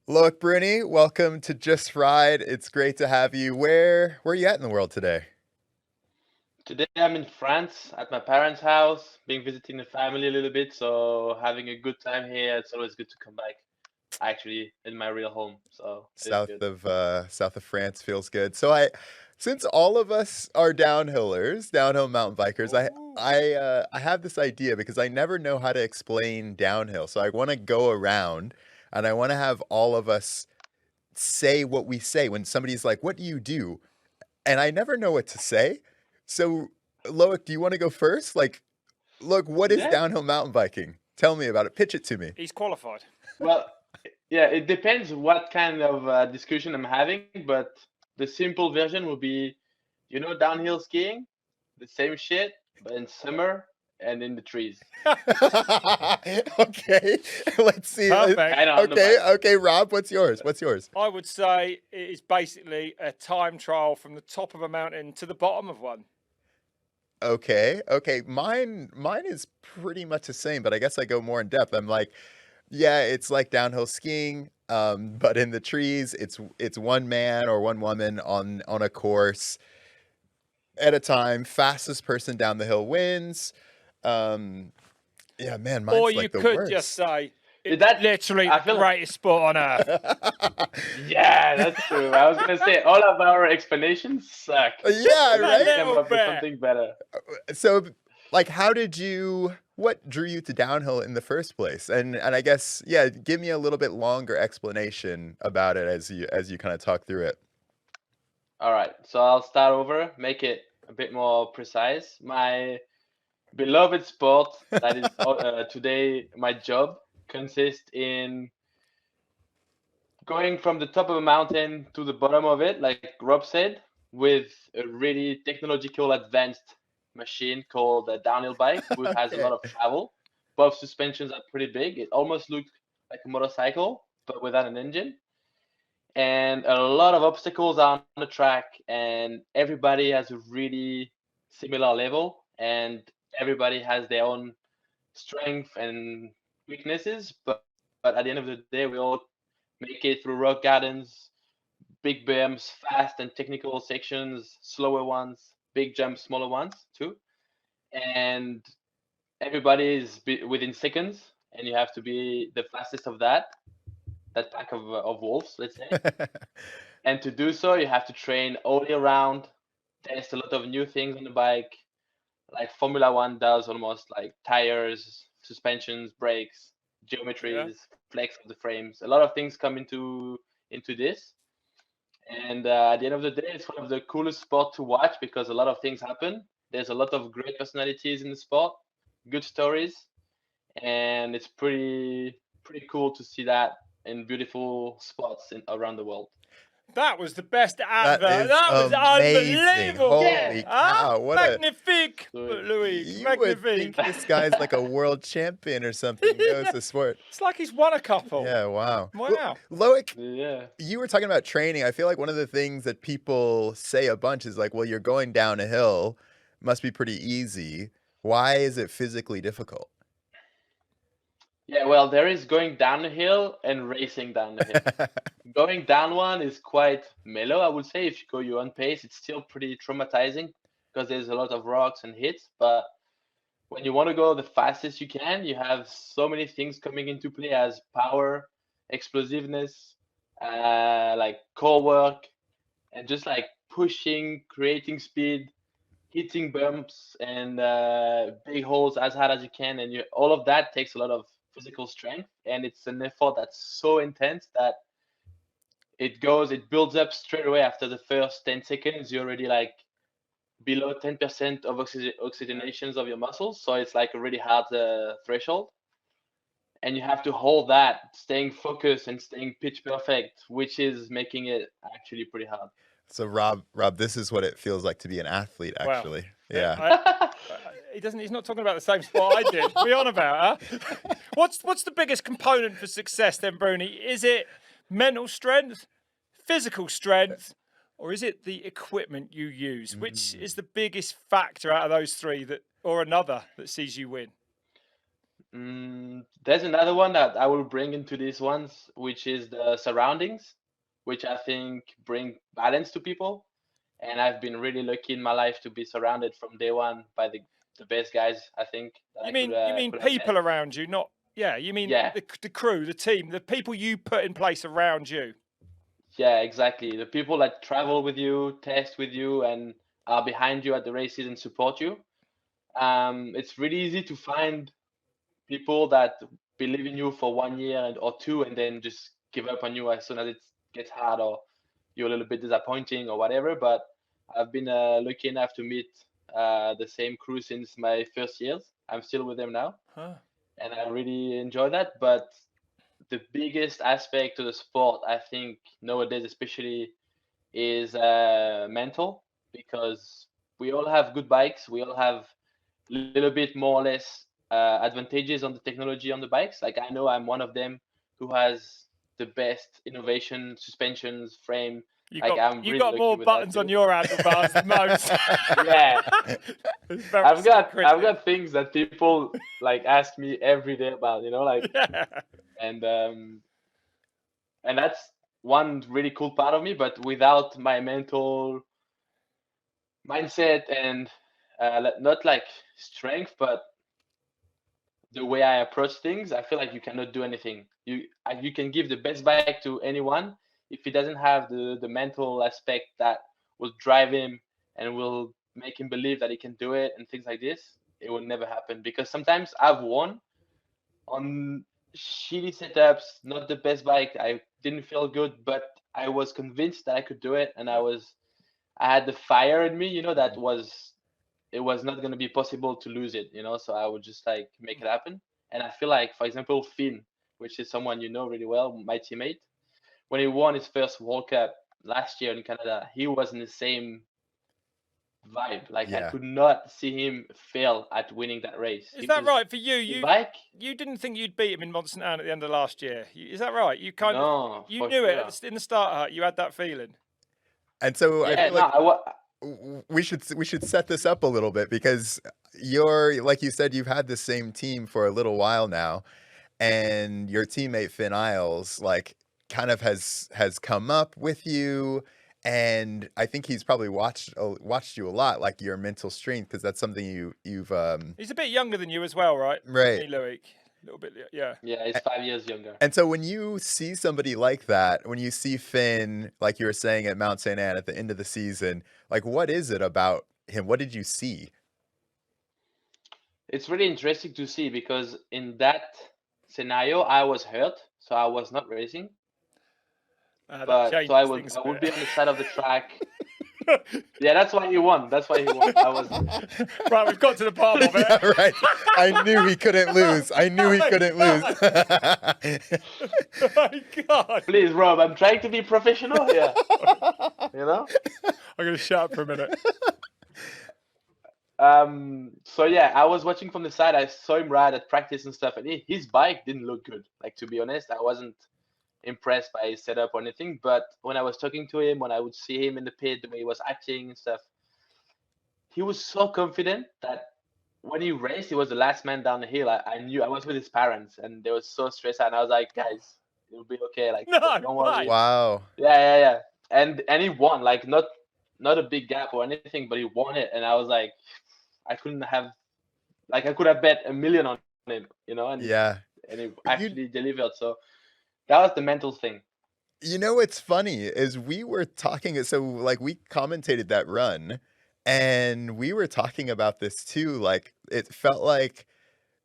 Loïc Bruni, welcome to Just Ride. It's great to have you. Where are you at in the world today? Today I'm in France at my parents' house, being visiting the family a little bit, so having a good time here. It's always good to come back actually in my real home, so it's good. South of France feels good. Since all of us are downhillers, downhill mountain bikers, Ooh. I have this idea because I never know how to explain downhill. So I want to go around and I want to have all of us say what we say when somebody's like, "What do you do?" And I never know what to say. So, Loic, do you want to go first? Like, look, what is Yeah, downhill mountain biking? Tell me about it. Pitch it to me. He's qualified. well, yeah, it depends what kind of discussion I'm having, but the simple version will be, downhill skiing, the same shit, but in summer and in the trees, Okay, let's see. Perfect. kind of on the Okay, bike. okay, Rob, what's yours? What's yours? I would say it is basically a time trial from the top of a mountain to the bottom of one. Okay, okay. Mine is pretty much the same, but I guess I go more in depth. I'm like, yeah, it's like downhill skiing, but in the trees, it's one man or one woman on a course at a time. Fastest person down the hill wins. Um, yeah, man, Or mine's you like the could just worst. say it's That literally I the feel greatest sport on earth. Yeah, that's true. I was gonna say all of our explanations suck. Yeah, We A should right? come little up with bit. something better. So, like, what drew you to downhill in the first place? And I guess, yeah, give me a little bit longer explanation about it as you kind of talk through it. All right, so I'll start over, make it a bit more precise. My beloved sport that is today my job consists in going from the top of a mountain to the bottom of it, like Rob said, with a really technological advanced machine called a downhill bike, which has a lot Okay. of travel. Both suspensions are pretty big. It almost looks like a motorcycle, but without an engine. And a lot of obstacles are on the track, and everybody has a really similar level, and everybody has their own strength and weaknesses. But at the end of the day, we all make it through rock gardens, big berms, fast and technical sections, slower ones, big jumps, smaller ones too. And everybody is within seconds, and you have to be the fastest of that pack of wolves, let's say. And to do so, you have to train all year round, test a lot of new things on the bike, like Formula One does, almost like tires, suspensions, brakes, Yeah. geometries, flex of the frames. A lot of things come into this. And at the end of the day, it's one of the coolest sport to watch because a lot of things happen. There's a lot of great personalities in the sport, good stories, and it's pretty cool to see that in beautiful spots around the world. That was the best That advert. is That was amazing. unbelievable. Yeah. Holy Huh? cow. Magnifique, So Louis. You would Magnifique. think this guy's like a world champion or something. He knows Yeah. the sport. It's like he's won a couple. Yeah, wow. Wow. Loic, yeah. you were talking about training. I feel like one of the things that people say a bunch is like, well, you're going down a hill, must be pretty easy. Why is it physically difficult? Yeah, well, there is going down the hill and racing down the hill. Going down one is quite mellow, I would say. If you go your own pace, it's still pretty traumatizing because there's a lot of rocks and hits. But when you want to go the fastest you can, you have so many things coming into play as power, explosiveness, like core work, and just like pushing, creating speed, hitting bumps and big holes as hard as you can, and all of that takes a lot of physical strength, and it's an effort that's so intense that it builds up straight away after the first 10 seconds. You're already like below 10% of oxygenations of your muscles, so it's like a really hard threshold, and you have to hold that, staying focused and staying pitch perfect, which is making it actually pretty hard. So Rob, this is what it feels like to be an athlete, Wow. actually. Yeah. He doesn't. He's not talking about the same sport I did. What are you on about, huh? What's the biggest component for success then, Bruni? Is it mental strength, physical strength, or is it the equipment you use? Which is the biggest factor out of those three or another that sees you win? There's another one that I will bring into these ones, which is the surroundings, which I think bring balance to people. And I've been really lucky in my life to be surrounded from day one by the best guys, I think, that I You mean could have met. people around you, not yeah. You mean Yeah, the crew, the team, the people you put in place around you. yeah, exactly. The people that travel with you, test with you, and are behind you at the races and support you. It's really easy to find people that believe in you for 1 year or two, and then just give up on you as soon as it gets hard or you're a little bit disappointing or whatever. But I've been lucky enough to meet the same crew since my first years. I'm still with them now, Huh. and I really enjoy that. But the biggest aspect to the sport, I think, nowadays especially, is mental, because we all have good bikes. We all have a little bit more or less advantages on the technology on the bikes. Like I know I'm one of them who has the best innovation, suspensions, frame. Like I'm You really got lucky more with that buttons on too. your handlebars than most. Yeah, It's very I've got secretive. things that people like ask me every day about, like, Yeah. and um and that's one really cool part of me. But without my mental mindset and not like strength, but the way I approach things, I feel like you cannot do anything. You can give the best bike to anyone. If he doesn't have the mental aspect that will drive him and will make him believe that he can do it and things like this, it will never happen. Because sometimes I've won on shitty setups, not the best bike. I didn't feel good, but I was convinced that I could do it, and I had the fire in me, that was it was not going to be possible to lose it, so I would just like make it happen. And I feel like, for example, Finn, which is someone you know really well, my teammate, when he won his first World Cup last year in Canada, he was in the same vibe. Like I Yeah. could not see him fail at winning that race. Is that right for you? His bike, You didn't think you'd beat him in Mont Saint Anne at the end of last year. Is that right? You kind of no, you for knew it sure. in the start, Hut. You had that feeling. And so I Yeah, feel no, like we should set this up a little bit because you're like you said you've had the same team for a little while now, and your teammate Finn Isles like kind of has come up with you, and I think he's probably watched you a lot, like your mental strength, because that's something you've He's a bit younger than you as well, right? right. Isn't he, Loïc? A little bit, yeah. yeah, he's 5 years younger. And so when you see somebody like that, when you see Finn, like you were saying at Mount St. Anne at the end of the season, like what is it about him? What did you see? It's really interesting to see because in that scenario, I was hurt, so I was not racing. That But so changes things a I would bit. be on the side of the track. Yeah, that's why he won. That's why he won. I was. Right, we've got to the bottom of it. Yeah, right. I knew he couldn't lose. I knew he couldn't lose. Oh my God. Please, Rob, I'm trying to be professional here. I'm going to shut up for a minute. So yeah, I was watching from the side. I saw him ride at practice and stuff, and his bike didn't look good. Like, to be honest, I wasn't impressed by his setup or anything. But when I was talking to him, when I would see him in the pit, the way he was acting and stuff, he was so confident that when he raced, he was the last man down the hill. I knew. I was with his parents, and they were so stressed out. And I was like, guys, it'll be okay. Like, No, don't worry. Wow. Yeah. And he won. Like, not a big gap or anything, but he won it. And I was like, I could have bet $1 million on him, and Yeah. and he You actually delivered. So that was the mental thing. you know what's funny is we were talking, so like we commentated that run and we were talking about this too. Like it felt like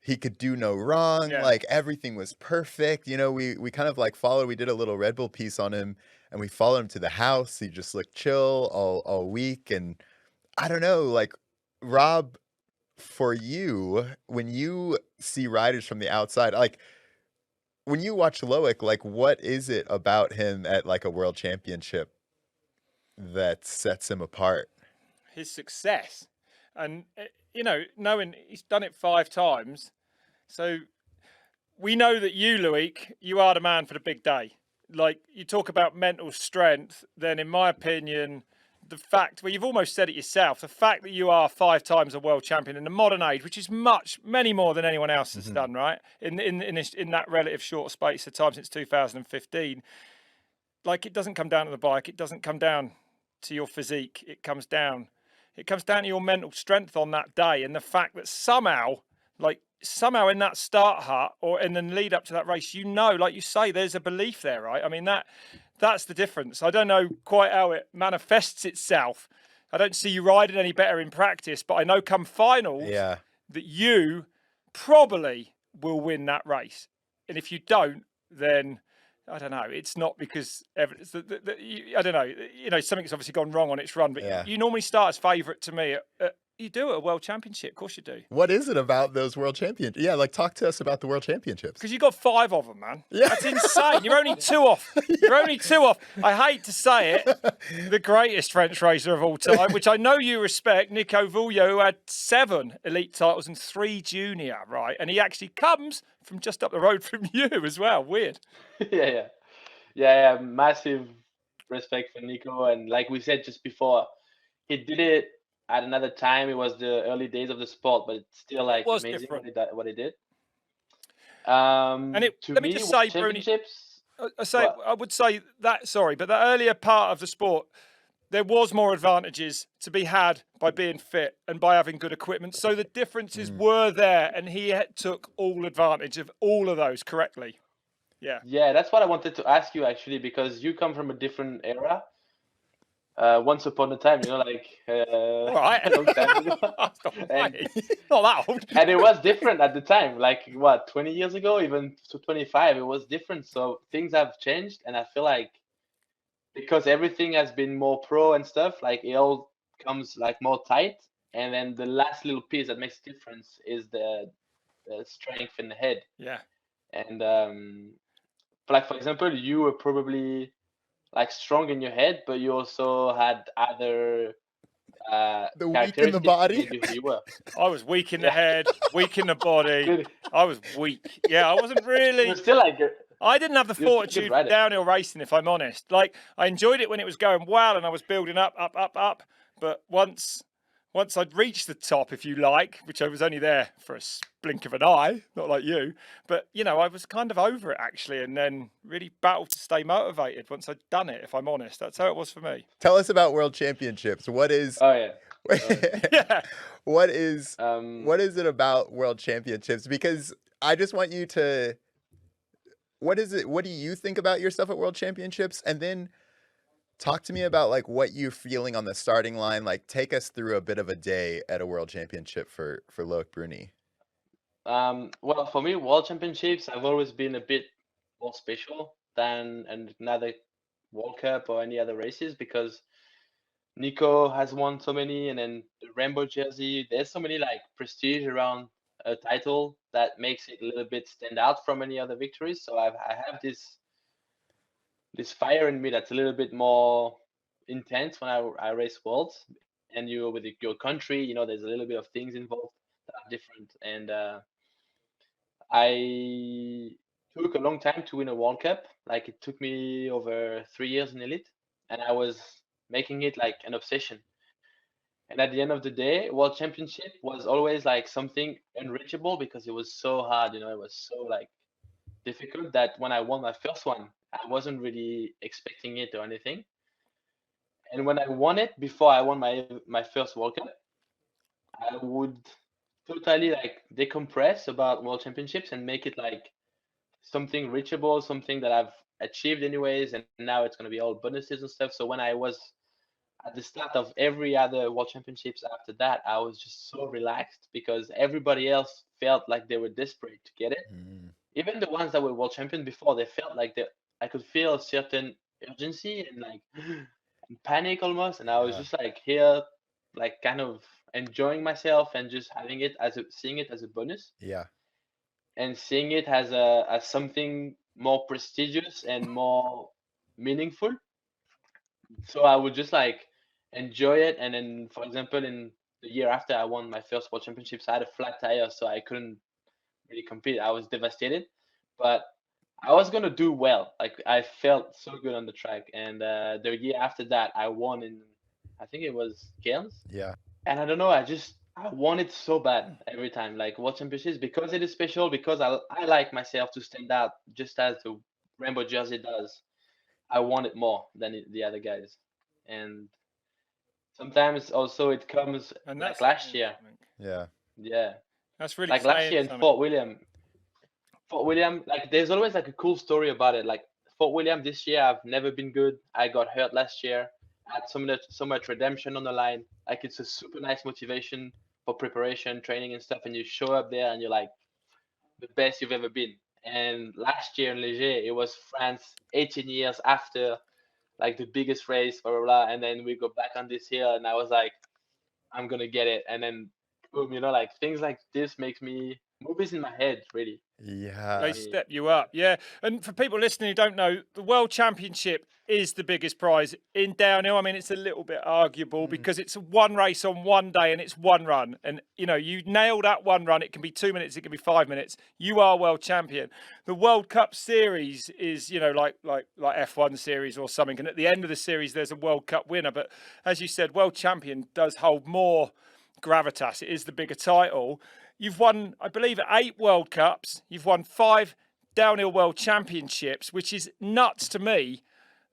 he could do no wrong, Yeah. like everything was perfect. We kind of like we did a little Red Bull piece on him and we followed him to the house. He just looked chill all week. And I don't know, like Rob, for you, when you see riders from the outside, like when you watch Loic, like what is it about him at like a world championship that sets him apart? His success. And, knowing he's done it 5 times. So we know that you, Loïc, you are the man for the big day. Like, you talk about mental strength, then in my opinion, the fact, well, you've almost said it yourself, the fact that you are 5 times a world champion in the modern age, which is many more than anyone else has done, right? In that relative short space of time since 2015. Like, it doesn't come down to the bike. It doesn't come down to your physique. It comes down to your mental strength on that day, and the fact that somehow in that start hut or in the lead up to that race, like you say, there's a belief there, right? I mean, that's the difference. I don't know quite how it manifests itself. I don't see you riding any better in practice, but I know come finals that you probably will win that race. And if you don't, then I don't know. It's not because evidence. I don't know. Something's obviously gone wrong on its run. But you normally start as favourite to me. You do at a world championship, of course you do. What is it about those world championships? Yeah, like talk to us about the world championships. Because you got 5 of them, man. Yeah. That's insane. You're only 2 off. You're only 2 off. I hate to say it, the greatest French racer of all time, which I know you respect, Nico Vouilloz, who had 7 elite titles and 3 junior, right? And he actually comes from just up the road from you as well. Weird. Yeah. Massive respect for Nico. And like we said just before, he did it at another time. It was the early days of the sport, but it's still like amazing what he did. Let me just say, Bruni, I would say that, sorry, but the earlier part of the sport, there was more advantages to be had by being fit and by having good equipment. So the differences were there, and he took all advantage of all of those correctly. Yeah, that's what I wanted to ask you, actually, because you come from a different era. Once upon a time, like right. a long time ago. Not that old. And it was different at the time, like 20 years ago, even to 25, it was different. So things have changed, and I feel like because everything has been more pro and stuff, like it all comes like more tight, and then the last little piece that makes a difference is the strength in the head. Yeah. And like, for example, you were probably like strong in your head, but you also had other the weak in the body. You were. I was weak in the head, weak in the body. I was weak. Yeah, I wasn't really. You're still like I didn't have the fortitude for downhill racing, if I'm honest. Like, I enjoyed it when it was going well and I was building up. But once I'd reached the top, if you like, which I was only there for a blink of an eye, not like you, but, I was kind of over it, actually, and then really battled to stay motivated once I'd done it, if I'm honest. That's how it was for me. Tell us about World Championships. What is... Oh, yeah. Yeah. What is it about World Championships? Because I just want you to... What do you think about yourself at World Championships? And then... talk to me about like what you're feeling on the starting line. Like, take us through a bit of a day at a World Championship for Loïc Bruni. Well, for me, World Championships have always been a bit more special than another World Cup or any other races, because Nico has won so many, and then the rainbow jersey. There's so many like prestige around a title that makes it a little bit stand out from any other victories. So I have this fire in me that's a little bit more intense when I race worlds, and you with your country, there's a little bit of things involved that are different. And I took a long time to win a World Cup. Like, it took me over 3 years in elite, and I was making it like an obsession. And at the end of the day, World Championship was always like something unreachable, because it was so hard. It was so like difficult that when I won my first one, I wasn't really expecting it or anything. And when I won it, before I won my first World Cup, I would totally like decompress about World Championships and make it like something reachable, something that I've achieved anyways, and now it's going to be all bonuses and stuff. So when I was at the start of every other World Championships after that, I was just so relaxed, because everybody else felt like they were desperate to get it. Even the ones that were world champion before, they felt like I could feel a certain urgency and like and panic almost. And I was just like here, like kind of enjoying myself and just having it seeing it as a bonus. Yeah. And seeing it as something more prestigious and more meaningful. So I would just like enjoy it. And then, for example, in the year after I won my first World Championships, I had a flat tire, so I couldn't really compete. I was devastated, but I was gonna do well. Like, I felt so good on the track. And the year after that, I won in I think it was Games. Yeah. And I don't know, I want it so bad every time, like World Championships, because it is special, because I like myself to stand out just as the rainbow jersey does. I want it more than the other guys. And sometimes also it comes And like that's last saying year. something. Yeah. Yeah. That's really Like last saying year in something. Fort William. Fort William, like there's always like a cool story about it. Like Fort William this year, I've never been good. I got hurt last year. I had so much redemption on the line. Like it's a super nice motivation for preparation, training and stuff. And you show up there and you're like the best you've ever been. And last year in Léger, it was France 18 years after like the biggest race, blah, blah, blah. And then we go back on this hill and I was like, I'm gonna get it. And then boom, like things like this makes me movies in my head, really. Yeah. They step you up, yeah. And for people listening who don't know, the World Championship is the biggest prize in downhill. I mean, it's a little bit arguable because it's one race on one day and it's one run. And, you nail that one run. It can be 2 minutes, it can be 5 minutes. You are world champion. The World Cup series is, like F1 series or something. And at the end of the series, there's a World Cup winner. But as you said, world champion does hold more gravitas. It is the bigger title. You've won, I believe, 8 World Cups. You've won 5 downhill World Championships, which is nuts to me.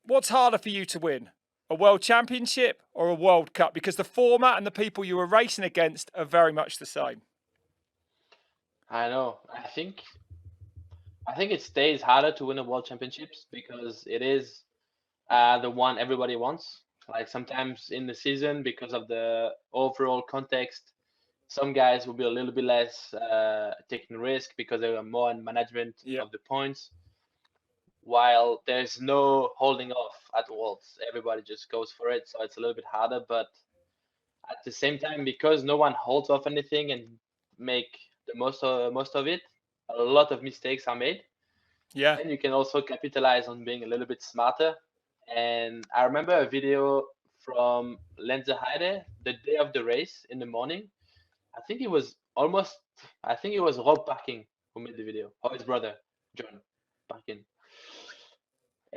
What's harder for you to win, a World Championship or a World Cup? Because the format and the people you were racing against are very much the same. I know. I think it stays harder to win a World Championships because it is the one everybody wants. Like sometimes in the season, because of the overall context, some guys will be a little bit less taking risk because they are more in management of the points. While there's no holding off at Worlds, everybody just goes for it, so it's a little bit harder. But at the same time, because no one holds off anything and make the most of it, a lot of mistakes are made. Yeah. And you can also capitalize on being a little bit smarter. And I remember a video from Lenzerheide the day of the race in the morning. I think it was Rob Parking who made the video, or his brother, John Parkin.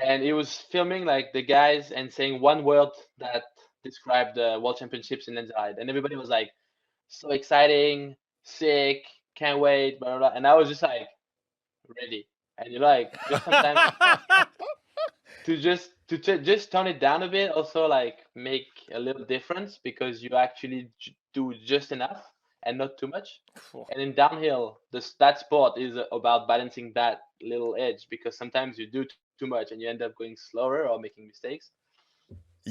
And he was filming like the guys and saying one word that described the World Championships in Lenzerheide. And everybody was like, so exciting, sick, can't wait, blah, blah, blah. And I was just like, ready. And you're like, just sometimes to just tone it down a bit, also like make a little difference because you actually do just enough and not too much. And in downhill, that sport is about balancing that little edge because sometimes you do too much and you end up going slower or making mistakes.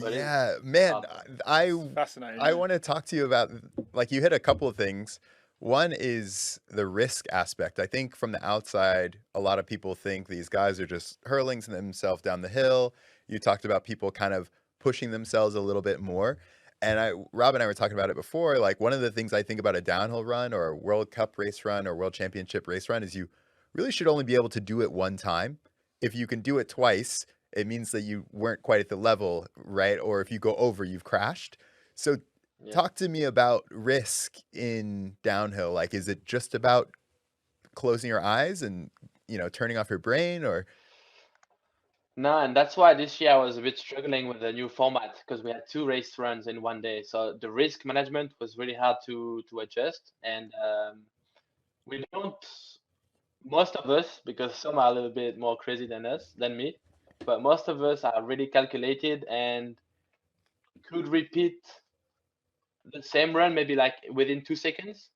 But Yeah, man, I fascinating. I want to talk to you about, like, you hit a couple of things. One is the risk aspect. I think from the outside, a lot of people think these guys are just hurling themselves down the hill. You talked about people kind of pushing themselves a little bit more. And Rob and I were talking about it before. Like, one of the things I think about a downhill run or a World Cup race run or World Championship race run is you really should only be able to do it one time. If you can do it twice, it means that you weren't quite at the level, right? Or if you go over, you've crashed. So talk to me about risk in downhill. Like, is it just about closing your eyes and, turning off your brain, or? No, and that's why this year I was a bit struggling with the new format because we had 2 race runs in one day. So the risk management was really hard to adjust. And we don't, most of us, because some are a little bit more crazy than me, but most of us are really calculated and could repeat the same run maybe like within 2 seconds,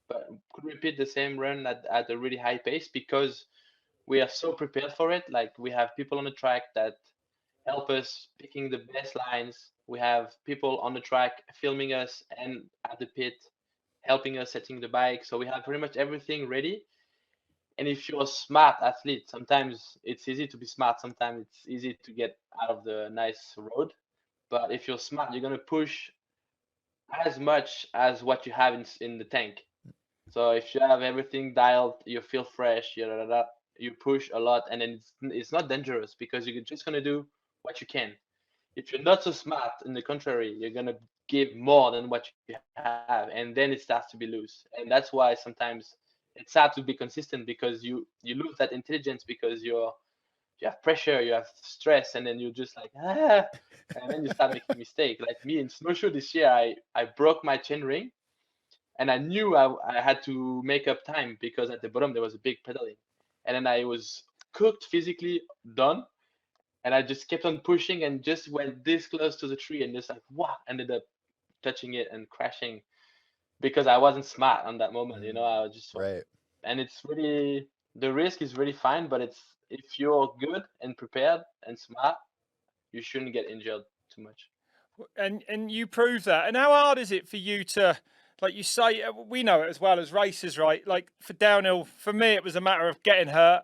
but could repeat the same run at a really high pace because we are so prepared for it. Like we have people on the track that help us picking the best lines. We have people on the track filming us and at the pit helping us setting the bike. So we have pretty much everything ready. And if you're a smart athlete, sometimes it's easy to be smart. Sometimes it's easy to get out of the nice road. But if you're smart, you're gonna push as much as what you have in the tank. So if you have everything dialed, you feel fresh, you push a lot, and then it's not dangerous because you're just gonna do what you can. If you're not so smart, in the contrary, you're gonna give more than what you have, and then it starts to be loose. And that's why sometimes it's hard to be consistent because you lose that intelligence because you're have pressure, you have stress, and then you're just like, ah, and then you start making mistakes. Like me in snowshoe this year, I broke my chain ring, and I knew I had to make up time because at the bottom there was a big pedaling, and then I was cooked physically done, and I just kept on pushing and just went this close to the tree and just like wow, ended up touching it and crashing because I wasn't smart on that moment. You know, I was just Right. and it's really the risk is really fine, but it's if you're good and prepared and smart, you shouldn't get injured too much. And you prove that. And how hard is it for you to, like you say, we know it as well as racers, right? Like for downhill, for me, it was a matter of getting hurt,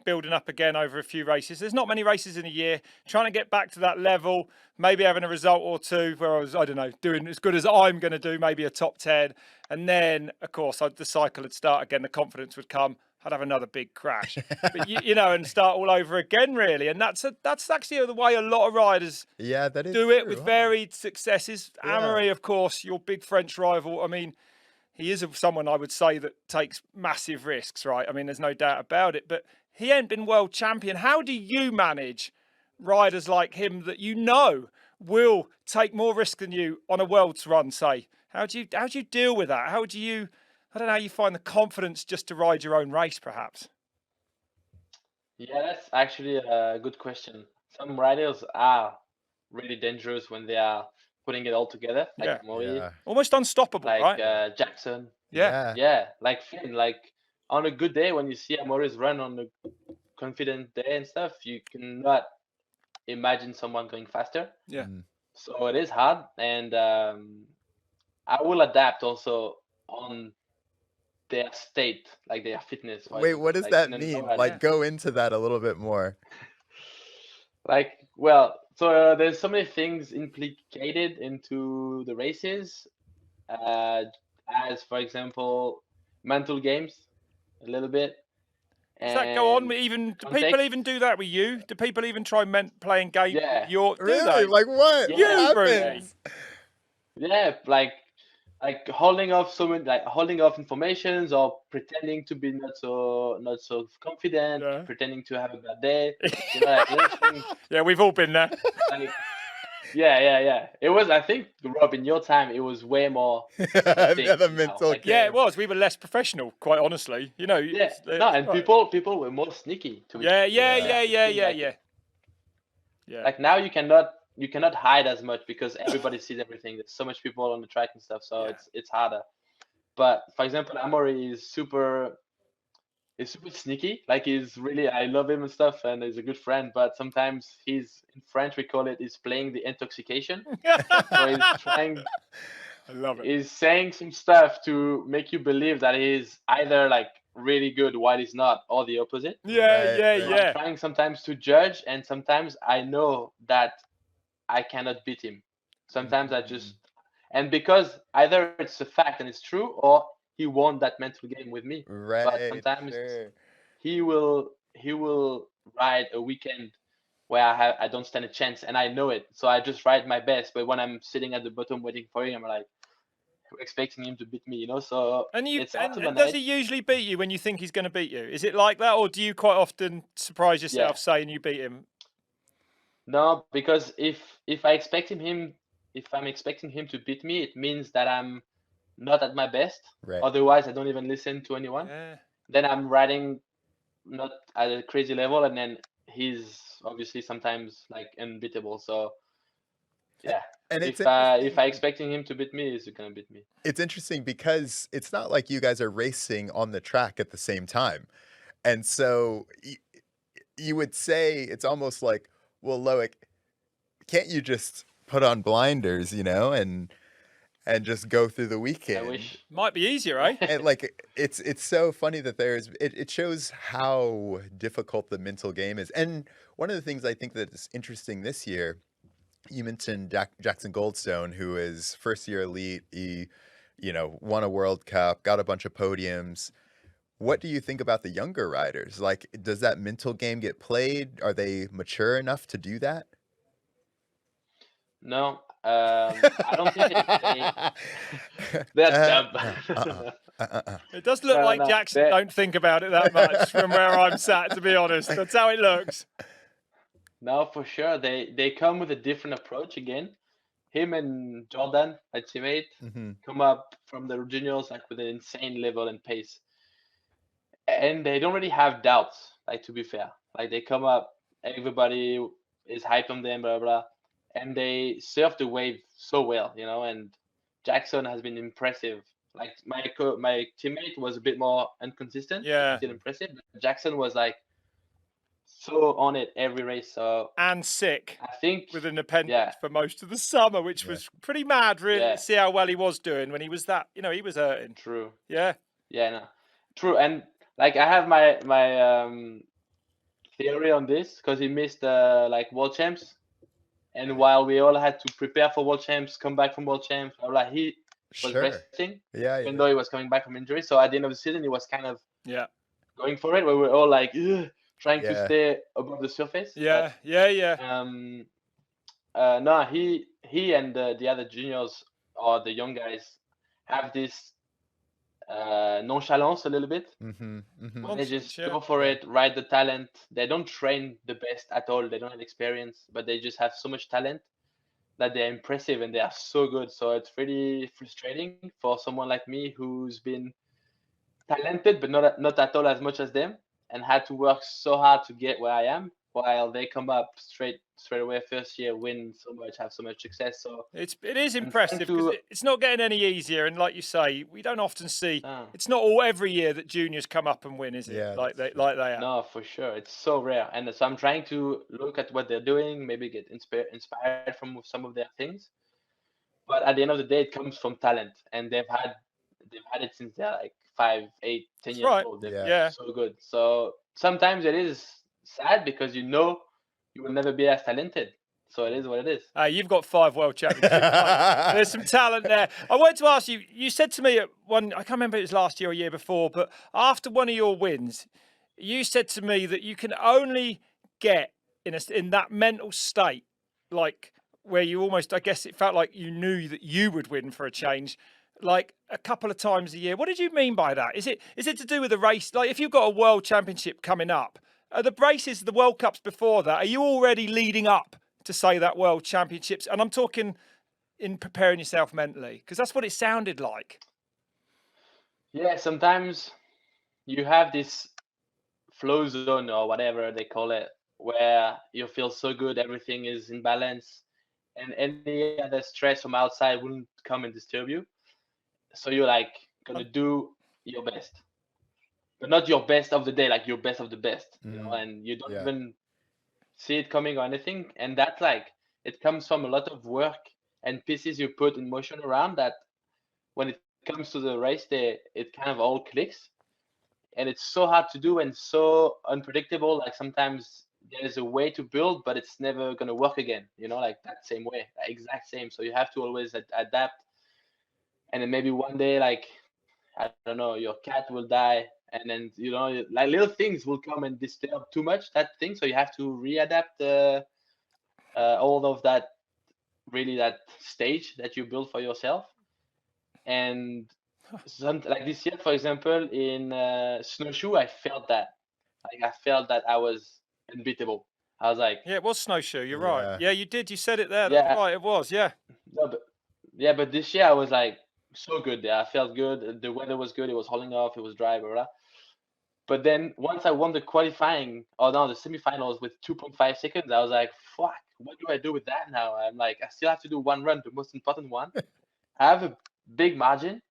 building up again over a few races. There's not many races in a year. Trying to get back to that level, maybe having a result or two where I was, I don't know, doing as good as I'm going to do, maybe a top 10. And then, of course, the cycle would start again. The confidence would come. I'd have another big crash, but you know, and start all over again, really. And that's actually the way a lot of riders Yeah, that is do it true, with huh? varied successes. Yeah. Amory, of course, your big French rival. I mean, he is someone I would say that takes massive risks, right? I mean, there's no doubt about it. But he ain't been world champion. How do you manage riders like him that you know will take more risk than you on a world's run? Say, how do you deal with that? How do you? I don't know how you find the confidence just to ride your own race, perhaps. Yeah, that's actually a good question. Some riders are really dangerous when they are putting it all together, like Yeah. Amaury, Yeah. Almost unstoppable, like right? Jackson. Yeah. Yeah, like Finn. Like on a good day, when you see Amaury's run on a confident day and stuff, you cannot imagine someone going faster. Yeah. So it is hard, and I will adapt also on their state, like their fitness. Wait, what does like, that in a mean? no ride. Like, go into that a little bit more. Like, well, so there's so many things implicated into the races, as for example, mental games, a little bit. Does that go on? and Even do people context. even do that with you? Do people even try playing games Yeah. with your? Do Really? they? Like what? Yeah. What Bruni. happens? Yeah, like holding off someone, like holding off informations or pretending to be not so confident, Yeah. pretending to have a bad day. You know, like little things. Yeah, we've all been there. Like, yeah. It was, I think, Rob, in your time, it was way more. The mental Like, Yeah, game. it was. We were less professional, quite honestly. You know. Yeah, it's- no, and right. people were more sneaky to each Yeah. other. Yeah. Like now you cannot hide as much because everybody sees everything. There's so much people on the track and stuff, so Yeah. it's harder. But for example, Amaury is super sneaky. Like I love him and stuff, and he's a good friend. But sometimes he's, in French we call it, he's playing the intoxication. So he's trying. I love it. He's saying some stuff to make you believe that he's either like really good while he's not, or the opposite. Right. I'm trying sometimes to judge, and sometimes I know that I cannot beat him. Sometimes I just, and because either it's a fact and it's true, or he won that mental game with me. Right. But sometimes sure. he will ride a weekend where I don't stand a chance, and I know it. So I just ride my best. But when I'm sitting at the bottom waiting for him, I'm like expecting him to beat me, you know. So it's hard to and manage. does he usually beat you when you think he's going to beat you? Is it like that, or do you quite often surprise yourself saying you beat him? No, because if I'm expecting him to beat me, it means that I'm not at my best. Right. Otherwise, I don't even listen to anyone. Yeah. Then I'm riding not at a crazy level, and then he's obviously sometimes like unbeatable. So yeah, And it's if I interesting- expecting him to beat me, he's gonna beat me. It's interesting because it's not like you guys are racing on the track at the same time. And so you would say it's almost like, well, Loïc, can't you just put on blinders, you know, and just go through the weekend? I wish. Might be easier, eh? And like it's so funny that it shows how difficult the mental game is. And one of the things I think that is interesting this year, you mentioned Jackson Goldstone, who is first year elite. He, won a World Cup, got a bunch of podiums. What do you think about the younger riders? Like, does that mental game get played? Are they mature enough to do that? No, I don't think they're dumb. It does look like Jackson don't think about it that much from where I'm sat, to be honest. That's how it looks. No, for sure. They come with a different approach again. Him and Jordan, my teammate, come up from the juniors like with an insane level and pace. And they don't really have doubts, like, to be fair. Like, they come up, everybody is hyped on them, blah, blah, and they surf the wave so well, you know, and Jackson has been impressive. Like, my teammate was a bit more inconsistent, but still impressive. But Jackson was, like, so on it every race. So and sick, I think, with an appendix for most of the summer, which was pretty mad, really, to see how well he was doing when he was that, you know, he was hurting. True. Yeah. Yeah, no. True. And, like, I have my theory on this, because he missed like world champs, and while we all had to prepare for world champs, come back from world champs, he was resting, even though he was coming back from injury. So at the end of the season, he was kind of going for it, where we're all like trying to stay above the surface. No, he and the other juniors, or the young guys, have this nonchalance a little bit. They just go for it, ride the talent. They don't train the best at all. They don't have experience, but they just have so much talent that they're impressive and they are so good. So it's really frustrating for someone like me who's been talented but not at all as much as them, and had to work so hard to get where I am, while they come up straight away first year, win so much, have so much success. So it is impressive, because it's not getting any easier. And like you say, we don't often see. It's not all every year that juniors come up and win, is it? Like they are. No, for sure, it's so rare. And so I'm trying to look at what they're doing, maybe get inspired from some of their things. But at the end of the day, it comes from talent, and they've had it since they're like 5, 8, 10 years old. They're so good. So sometimes it is sad, because you know you will never be as talented. So it is what it is. You've got 5 world championships. There's some talent there. I wanted to ask you, you said to me at one, I can't remember if it was last year or year before, but after one of your wins, you said to me that you can only get in that mental state, like where you almost, I guess it felt like you knew that you would win for a change, like a couple of times a year. What did you mean by that? Is it to do with the race? Like, if you've got a world championship coming up, are the races, the World Cups before that, are you already leading up to, say, that World Championships? And I'm talking in preparing yourself mentally, because that's what it sounded like. Yeah, sometimes you have this flow zone, or whatever they call it, where you feel so good, everything is in balance, and any other stress from outside wouldn't come and disturb you. So you're like gonna do your best, but not your best of the day, like your best of the best, you know, and you don't even see it coming or anything. And that, like, it comes from a lot of work and pieces you put in motion around that. When it comes to the race day, it kind of all clicks, and it's so hard to do and so unpredictable. Like, sometimes there's a way to build, but it's never gonna work again, you know, like that same way, exact same. So you have to always adapt. And then maybe one day, like, I don't know, your cat will die, and then, you know, like, little things will come and disturb too much that thing. So you have to readapt all of that, really, that stage that you build for yourself. And like this year, for example, in snowshoe, I felt that. Like, I felt that I was unbeatable. I was like, yeah, it was snowshoe. You're right. Yeah, you did. You said it there. That's right. It was. Yeah. No, but this year I was like so good there. I felt good. The weather was good. It was holding off. It was dry, blah, blah. But then once I won the qualifying, or no, the semifinals with 2.5 seconds, I was like, fuck, what do I do with that now? I'm like, I still have to do one run, the most important one. I have a big margin.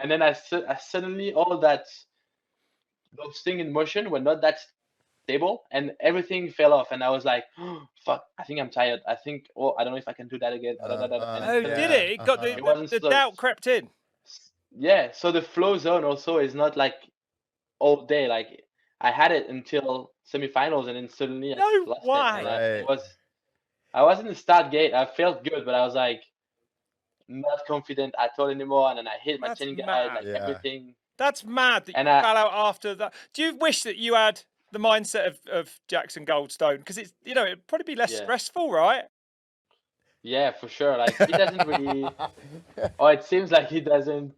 And then I suddenly, all that, those things in motion were not that stable, and everything fell off. And I was like, oh, fuck, I think I'm tired. I think, I don't know if I can do that again. Did it? It got the doubt crept in. Yeah, so the flow zone also is not like all day. Like, I had it until semifinals, and then suddenly I lost it. I was in the start gate. I felt good, but I was like not confident at all anymore. And then I hit my chin guide, like everything. That's mad that you fell out after that. Do you wish that you had the mindset of Jackson Goldstone? Because it's, you know, it'd probably be less stressful, right? Yeah, for sure. Like he doesn't really, or it seems like he doesn't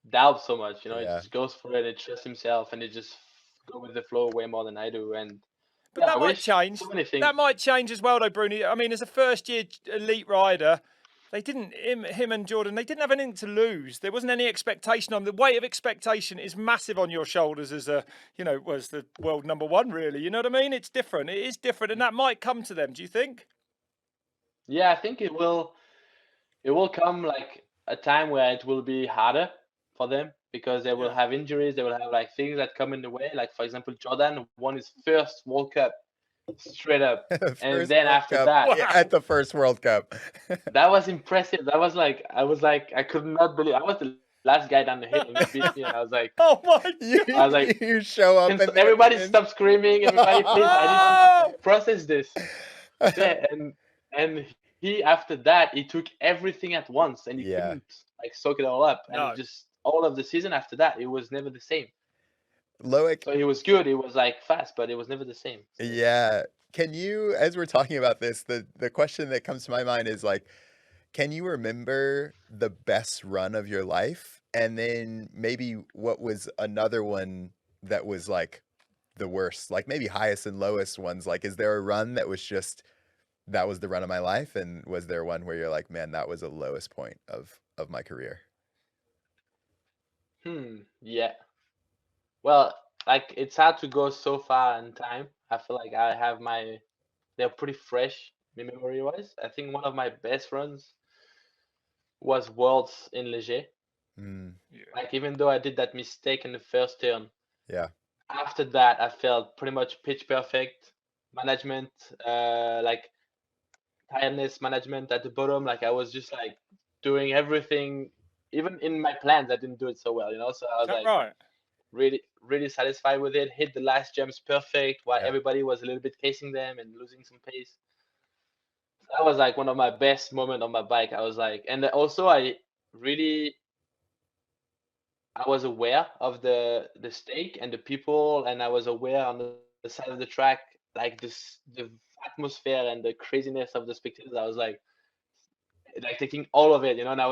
doubt so much. You know, he Yeah. just goes for it. It trusts himself, and he just go with the flow way more than I do. And But yeah, I that might wish change. so many things. That might change as well, though, Bruni. I mean, as a first-year elite rider, they didn't him and Jordan. They didn't have anything to lose. There wasn't any expectation on the weight of expectation is massive on your shoulders as a was the world #1 really. You know what I mean? It's different. It is different, and that might come to them. Do you think? Yeah, I think it will. It will come like a time where it will be harder for them because they will Yeah. have injuries. They will have like things that come in the way. Like for example, Jordan won his first World Cup straight up, and First then World after Cup. that, Yeah, at the first World Cup. that was impressive. That was like I was like I could not believe I was the last guy down the hill and he beat me, and I was like Oh my! I was like, You show up can and everybody stop screaming? Everybody, please, I need to process this. Yeah, and he after that he took everything at once and he Yeah. couldn't like soak it all up, and No. just all of the season after that it was never the same. Loic, So he was good, he was like fast, but it was never the same. So, yeah. Can you, as we're talking about this, the question that comes to my mind is like, can you remember the best run of your life? And then maybe what was another one that was like the worst, like maybe highest and lowest ones? Like, is there a run that was just, that was the run of my life? And was there one where you're like, man, that was the lowest point of my career? yeah. Well, like it's hard to go so far in time. I feel like I have they're pretty fresh memory wise. I think one of my best runs was Worlds in Leger. Mm, Like even though I did that mistake in the first turn, yeah. after that I felt pretty much pitch perfect. Management, like tiredness management at the bottom. Like I was just like doing everything. Even in my plans, I didn't do it so well, you know. So I Is was that like right? really satisfied with it. Hit the last jumps perfect while Yeah. everybody was a little bit casing them and losing some pace. That was like one of my best moments on my bike. I was like, and also really I was aware of the stake and the people, and I was aware on the side of the track, like the atmosphere and the craziness of the spectators. I was like taking all of it, you know, and I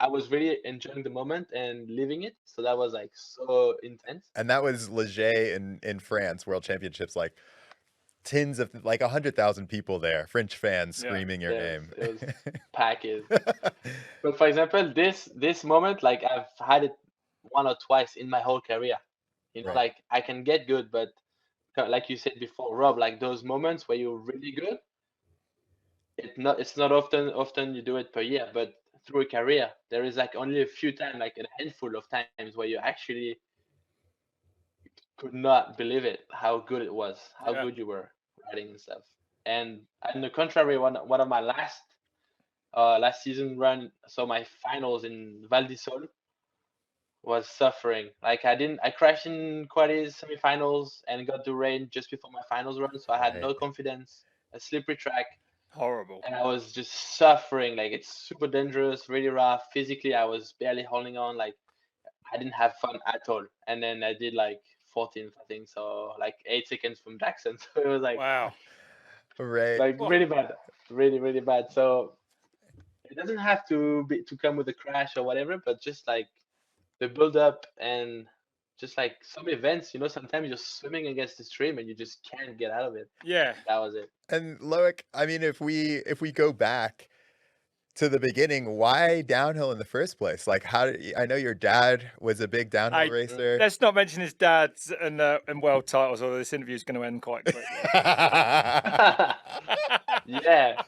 was really enjoying the moment and living it. So that was like so intense. And that was Leger in France, World Championships, like tens of like 100,000 people there, French fans Yeah. screaming your name. It was packed. But for example, this moment, like I've had it one or twice in my whole career. You know, Right. like I can get good, but like you said before, Rob, like those moments where you're really good, it's not often you do it per year, but through a career, there is like only a few times, like a handful of times where you actually could not believe it, how good it was, how Yeah. good you were riding and stuff. And on the contrary, one of my last season run, so my finals in Val di Sol was suffering. Like I crashed in quarters, semifinals, and got the rain just before my finals run, so I had Right. no confidence. A slippery track, Horrible. and I was just suffering. Like it's super dangerous, really rough. Physically, I was barely holding on. Like I didn't have fun at all. And then I did like 14th, I think, so like 8 seconds from Jackson. So it was Wow. Right. like Well, really bad, really bad. So it doesn't have to come with a crash or whatever, but just like the build up and just like some events, you know, sometimes you're swimming against the stream and you just can't get out of it. yeah. That was it. And Loic, I mean, if we go back to the beginning, why downhill in the first place? Like, I know your dad was a big downhill Hey, racer. let's not mention his dad's and world titles, or this interview is going to end quite quickly. Yeah.